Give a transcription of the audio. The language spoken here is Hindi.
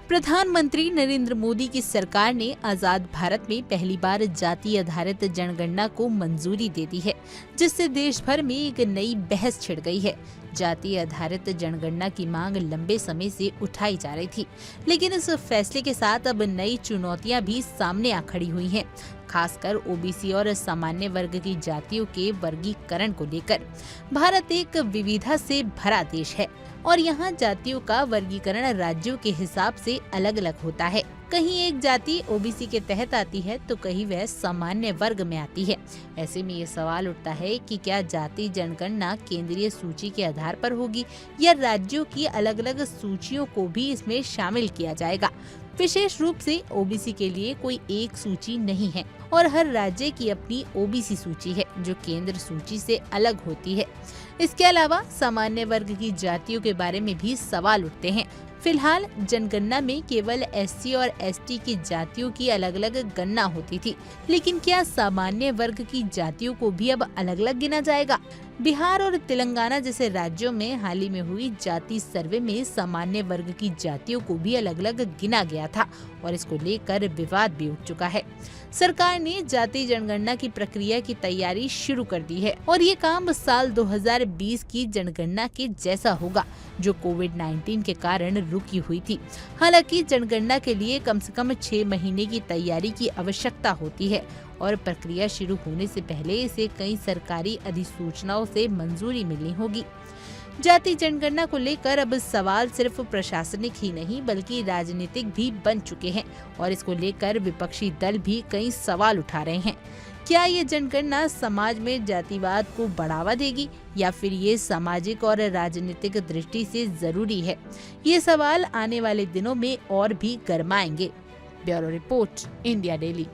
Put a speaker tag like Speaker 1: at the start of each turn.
Speaker 1: प्रधानमंत्री नरेंद्र मोदी की सरकार ने आजाद भारत में पहली बार जाति आधारित जनगणना को मंजूरी दे दी है, जिससे देश भर में एक नई बहस छिड़ गई है। जाति आधारित जनगणना की मांग लंबे समय से उठाई जा रही थी, लेकिन इस फैसले के साथ अब नई चुनौतियां भी सामने आ खड़ी हुई हैं, खासकर ओबीसी और सामान्य वर्ग की जातियों के वर्गीकरण को लेकर। भारत एक विविधता से भरा देश है और यहाँ जातियों का वर्गीकरण राज्यों के हिसाब से अलग अलग होता है। कहीं एक जाति ओबीसी के तहत आती है तो कहीं वह सामान्य वर्ग में आती है। ऐसे में ये सवाल उठता है कि क्या जाति जनगणना केंद्रीय सूची के आधार पर होगी या राज्यों की अलग अलग सूचियों को भी इसमें शामिल किया जाएगा। विशेष रूप से ओबीसी के लिए कोई एक सूची नहीं है और हर राज्य की अपनी ओबीसी सूची है जो केंद्र सूची से अलग होती है। इसके अलावा सामान्य वर्ग की जातियों के बारे में भी सवाल उठते हैं। फिलहाल जनगणना में केवल एससी और एसटी की जातियों की अलग अलग गणना होती थी, लेकिन क्या सामान्य वर्ग की जातियों को भी अब अलग अलग गिना जाएगा? बिहार और तेलंगाना जैसे राज्यों में हाल ही में हुई जाति सर्वे में सामान्य वर्ग की जातियों को भी अलग अलग गिना गया था और इसको लेकर विवाद भी उठ चुका है। सरकार ने जाति जनगणना की प्रक्रिया की तैयारी शुरू कर दी है और ये काम साल 2020 की जनगणना के जैसा होगा, जो कोविड-19 के कारण रुकी हुई थी। हालांकि जनगणना के लिए कम से कम 6 महीने की तैयारी की आवश्यकता होती है और प्रक्रिया शुरू होने से पहले इसे कई सरकारी अधिसूचनाओं से मंजूरी मिलनी होगी। जाति जनगणना को लेकर अब सवाल सिर्फ प्रशासनिक ही नहीं बल्कि राजनीतिक भी बन चुके हैं और इसको लेकर विपक्षी दल भी कई सवाल उठा रहे हैं। क्या ये जनगणना समाज में जातिवाद को बढ़ावा देगी या फिर ये सामाजिक और राजनीतिक दृष्टि से जरूरी है? ये सवाल आने वाले दिनों में और भी गरमाएंगे। Bureau report, India daily.